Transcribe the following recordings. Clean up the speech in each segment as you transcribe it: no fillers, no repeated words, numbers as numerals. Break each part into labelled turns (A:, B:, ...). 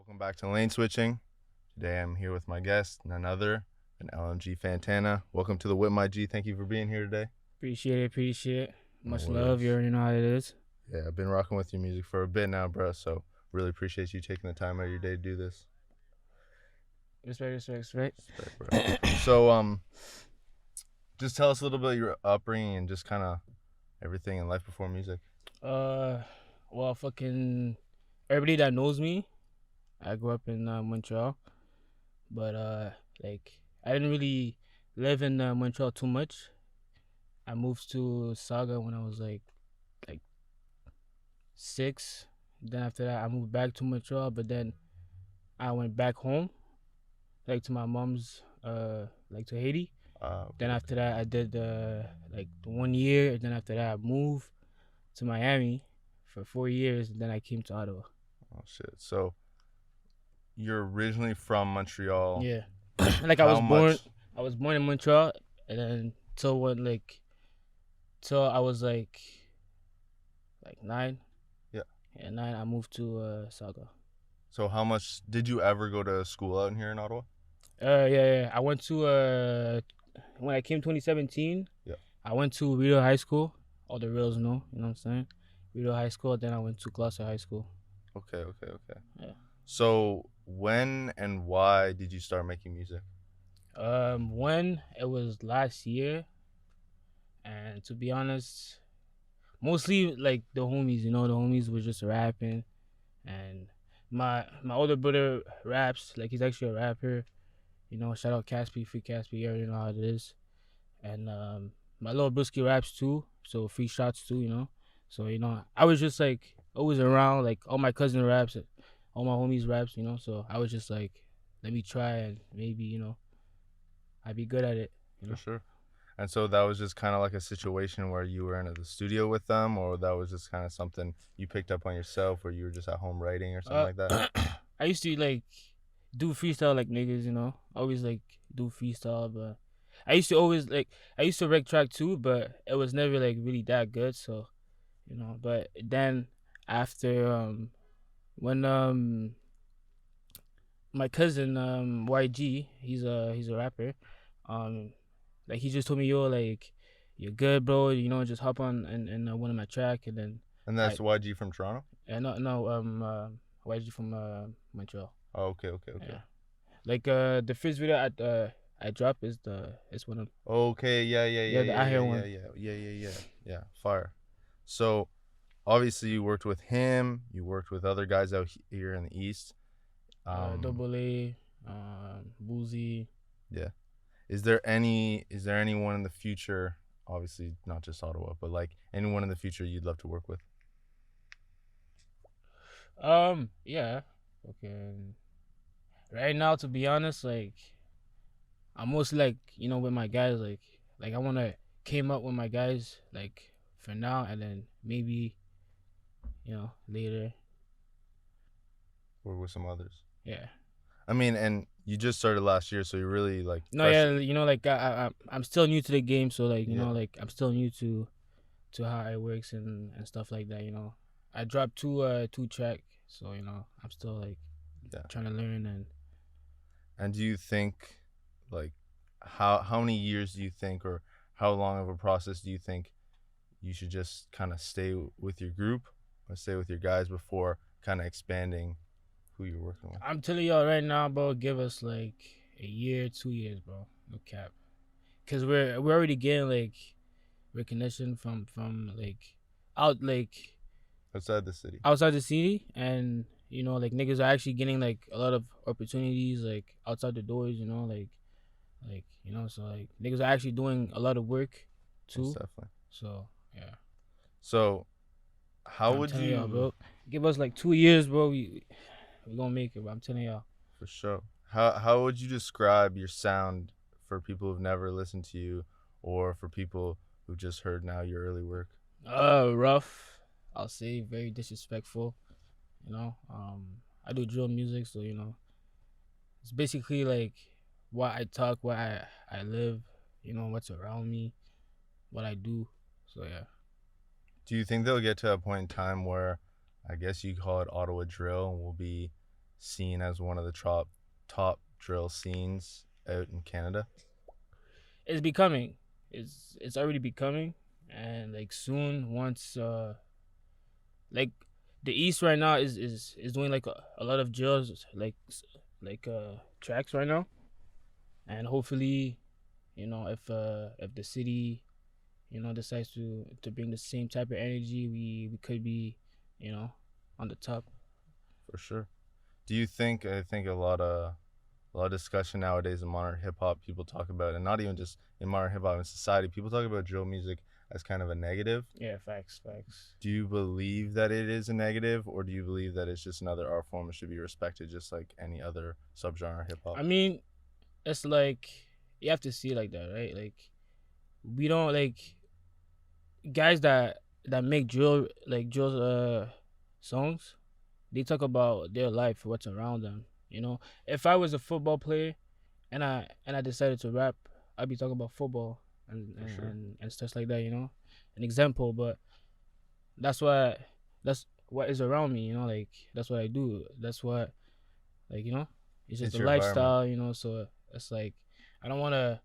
A: Welcome back to Lane Switching. Today I'm here with my guest, none other than LMG Fantana. Welcome to the Whip My G. Thank you for being here today.
B: Appreciate it.
A: No
B: Much love. You
A: worries.
B: already know how it is.
A: Yeah, I've been rocking with your music for a bit now, bro. So really appreciate you taking the time out of your day to do this.
B: Respect.
A: Respect, bro. So just tell us a little bit of your upbringing and just kind of everything in life before music.
B: Well, fucking everybody that knows me, I grew up in Montreal, but like I didn't really live in Montreal too much. I moved to Saga when I was like 6. Then after that, I moved back to Montreal, but then I went back home, like to my mom's, like to Haiti. Then
A: Okay.
B: after that, I did like 1 year. And then after that, I moved to Miami for 4 years. And then I came to Ottawa.
A: Oh shit. So you're originally from Montreal.
B: Yeah, like
A: How much?
B: I was born in Montreal, and then till I was like 9.
A: Yeah.
B: Yeah, 9. I moved to Saga.
A: So how much did you ever go to school out in here in Ottawa?
B: Yeah. I went to when I came 2017.
A: Yeah.
B: I went to Rideau High School. All the reals know, you know what I'm saying? Rideau High School. Then I went to Gloucester High School.
A: Okay.
B: Yeah.
A: So when and why did you start making music?
B: When it was last year, and to be honest, mostly like the homies. You know, the homies were just rapping, and my older brother raps. Like he's actually a rapper. You know, shout out Caspi, free Caspi. You already know how it is. And my little brusky raps too. So free shots too. You know. So I was just like always around. Like all my cousin raps, all my homies raps. You know. So I was just like, let me try and maybe I'd be good at it. You
A: For
B: know.
A: sure. And so that was just kind of like a situation where you were in the studio with them, or that was just kind of something you picked up on yourself, or you were just at home writing or something
B: Uh,
A: like that.
B: I used to like do freestyle like niggas, always like do freestyle, but I used to wreck track too, but it was never like really that good. So but then after when my cousin YG, he's a rapper, um like he just told me, yo, like you're good, bro. Just hop on and one of my track, and then
A: And
B: I
A: that's YG from Toronto.
B: no YG from Montreal.
A: Oh, okay.
B: Yeah. Like the first video I dropped is one of
A: Okay,
B: the I hear one.
A: yeah. Fire. So obviously you worked with him. You worked with other guys out here in the East.
B: Double A, Boozy.
A: Yeah. Is there anyone in the future, obviously not just Ottawa, but like anyone in the future you'd love to work with?
B: Yeah. Okay. Right now, to be honest, like I'm mostly like with my guys, like I wanna came up with my guys like for now, and then maybe later.
A: Work with some others.
B: Yeah.
A: I mean, and you just started last year, so you're really like
B: No,
A: fresh.
B: yeah, like I'm still new to the game, so like
A: Yeah.
B: like I'm still new to how it works and stuff like that. I dropped two track, so I'm still like
A: Yeah.
B: trying to learn.
A: And do you think, like, how many years do you think, or how long of a process do you think you should just kind of stay with your group or stay with your guys before kind of expanding who you're working with?
B: I'm telling y'all right now, bro, give us like a year, 2 years, bro, no cap, cause we're already getting like recognition from like out like
A: Outside the city.
B: outside the city, and like niggas are actually getting like a lot of opportunities like outside the doors, so like niggas are actually doing a lot of work
A: Most
B: too.
A: definitely.
B: So yeah,
A: So how
B: I'm
A: would
B: telling y'all,
A: you,
B: bro, give us like 2 years, bro. We gonna make it, bro. I'm telling y'all.
A: for sure, how would you describe your sound for people who've never listened to you, or for people who just heard now your early work?
B: Rough. I'll say very disrespectful. I do drill music, so it's basically like what I talk, what I live, what's around me, what I do. So yeah.
A: Do you think they'll get to a point in time where, I guess you call it Ottawa drill, will be seen as one of the top drill scenes out in Canada?
B: It's becoming. It's already becoming, and like soon once like the East right now is doing like a lot of drills like tracks right now, and hopefully if the city decides to bring the same type of energy, we could be you know on the top.
A: For sure. Do you think? I think a lot of discussion nowadays in modern hip hop. People talk about, and not even just in modern hip hop in society. People talk about drill music as kind of a negative.
B: Yeah, facts.
A: Do you believe that it is a negative, or do you believe that it's just another art form and should be respected just like any other subgenre of hip hop?
B: I mean, it's like you have to see it like that, right? Like we don't like guys that make drill songs. They talk about their life, what's around them. If I was a football player and I decided to rap, I'd be talking about football and
A: For sure.
B: and stuff like that. An example, but that's what that's what is around me. Like that's what I do. That's what like it's just
A: It's
B: a
A: your environment.
B: lifestyle. So it's like I don't want to.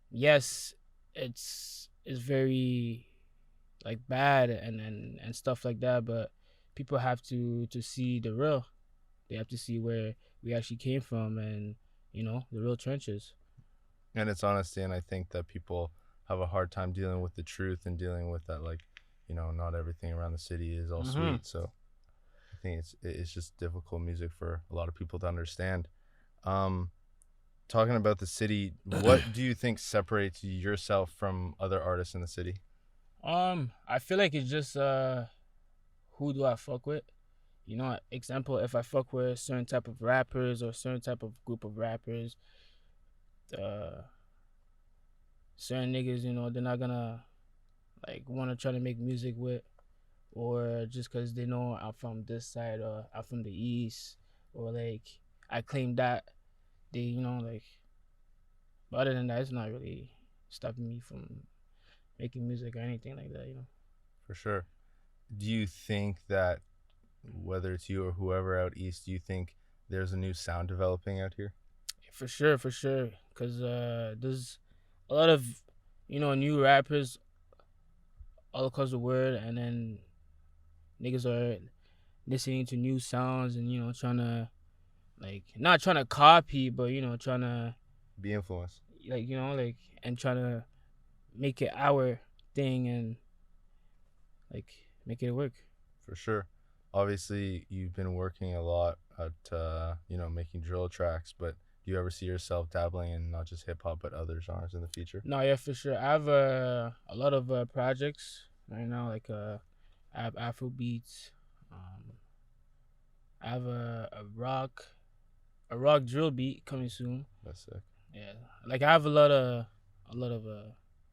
B: Yes, it's very like bad and stuff like that, but people have to see the real. They have to see where we actually came from and the real trenches.
A: And it's honesty, and I think that people have a hard time dealing with the truth and dealing with that, like, not everything around the city is all
B: Mm-hmm.
A: sweet. So I think it's just difficult music for a lot of people to understand. Um, Talking about the city, what do you think separates yourself from other artists in the city?
B: I feel like it's just who do I fuck with? Example, if I fuck with certain type of rappers or certain type of group of rappers, uh, certain niggas, they're not gonna like want to try to make music with, or just cause they know I'm from this side or I'm from the east, or like I claim that they, like. But other than that, it's not really stopping me from making music or anything like that.
A: For sure. Do you think that whether it's you or whoever out east, do you think there's a new sound developing out here?
B: For sure, for sure. Cause there's a lot of new rappers all across the world, and then niggas are listening to new sounds and trying to like not trying to copy, but trying to
A: Be influenced.
B: like and trying to make it our thing and like make it work.
A: For sure. Obviously, you've been working a lot at making drill tracks, but do you ever see yourself dabbling in not just hip hop but other genres in the future?
B: No, yeah, for sure. I have a lot of projects right now, like I have Afro beats. I have a rock drill beat coming soon.
A: That's sick.
B: Yeah, like I have a lot of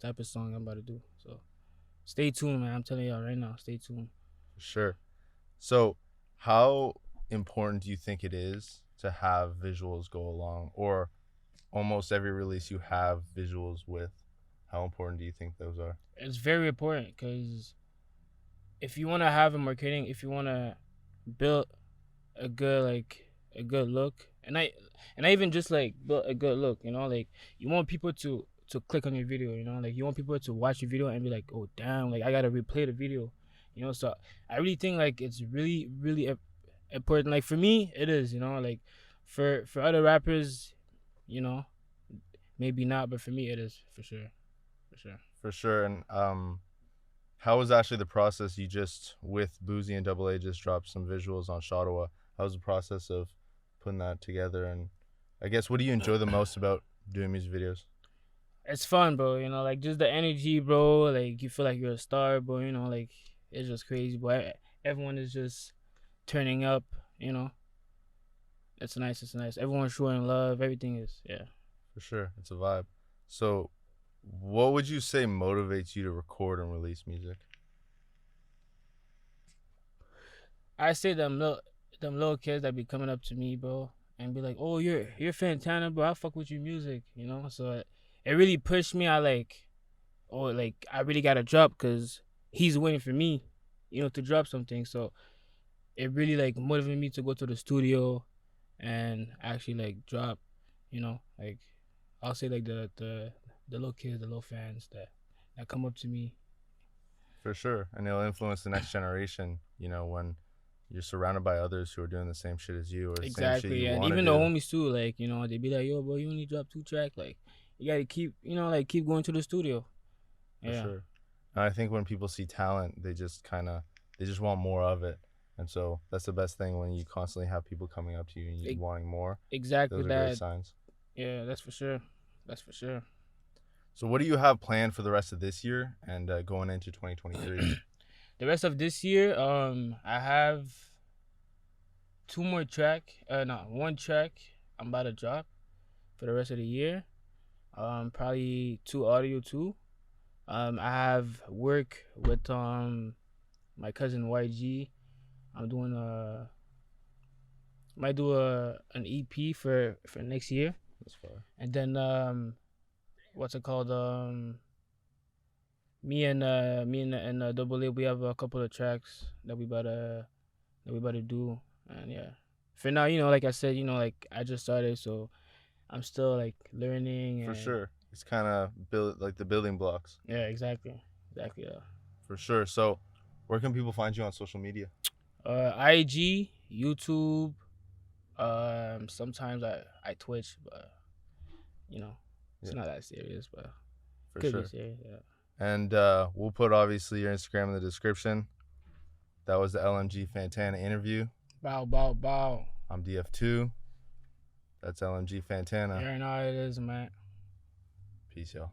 B: type of song I'm about to do. So stay tuned, man. I'm telling y'all right now. Stay tuned.
A: For sure. So, how important do you think it is to have visuals go along, or almost every release you have visuals with? How important do you think those are?
B: It's very important because if you want to have a marketing, if you want to build a good look, and I even just like build a good look, like you want people to click on your video, like you want people to watch your video and be like, oh damn, like I gotta replay the video, so I really think like it's really really important. Like for me, it is, like for other rappers, you know, maybe not, but for me, it is for sure.
A: For sure. And how was actually the process? You just with Boozy and Double A just dropped some visuals on Ottawa. How was the process of putting that together? And I guess what do you enjoy the most about doing music videos?
B: It's fun, bro. Like just the energy, bro. Like you feel like you're a star, bro. Like it's just crazy, but everyone is just turning up. You know, it's nice. It's nice. Everyone's showing love. Everything is, yeah.
A: For sure, it's a vibe. So, what would you say motivates you to record and release music?
B: I say them little kids that be coming up to me, bro, and be like, "Oh, you're Fantana, bro. I fuck with your music." So it really pushed me. Like I really got to drop because he's waiting for me, to drop something. So it really like motivated me to go to the studio and actually like drop, like I'll say like the little kids, the little fans that come up to me.
A: For sure, and it'll influence the next generation. When you're surrounded by others who are doing the same shit as you or the same shit
B: Exactly,
A: you
B: and
A: want to
B: even the
A: do.
B: homies too. Like they be like, "Yo, bro, you only drop 2 track. Like you gotta keep, like keep going to the studio."
A: For
B: Yeah,
A: sure. And I think when people see talent, they just want more of it. And so that's the best thing when you constantly have people coming up to you and you
B: e-
A: wanting more.
B: exactly
A: Those are great
B: that.
A: signs.
B: Yeah, that's for sure. That's for sure.
A: So what do you have planned for the rest of this year and going into 2023?
B: The rest of this year, I have 2 more track. No, 1 track I'm about to drop for the rest of the year. Probably 2 audio too. I have work with my cousin YG. I'm doing might do an EP for next year,
A: That's far.
B: and then what's it called? Me and Double A, we have a couple of tracks that we about to do, and yeah. For now, like I said, like I just started, so I'm still like learning
A: For
B: and
A: sure. It's kind of build like the building blocks.
B: yeah, exactly.
A: For sure. So where can people find you on social media?
B: IG, YouTube. Sometimes I Twitch, but it's
A: Yeah,
B: not that serious, but
A: for
B: could be
A: sure.
B: serious. Yeah.
A: And we'll put obviously your Instagram in the description. That was the LMG Fantana interview.
B: Bow, bow, bow.
A: I'm DF2. That's LMG
B: You
A: Fantana.
B: already know how it is, man.
A: Peace, y'all.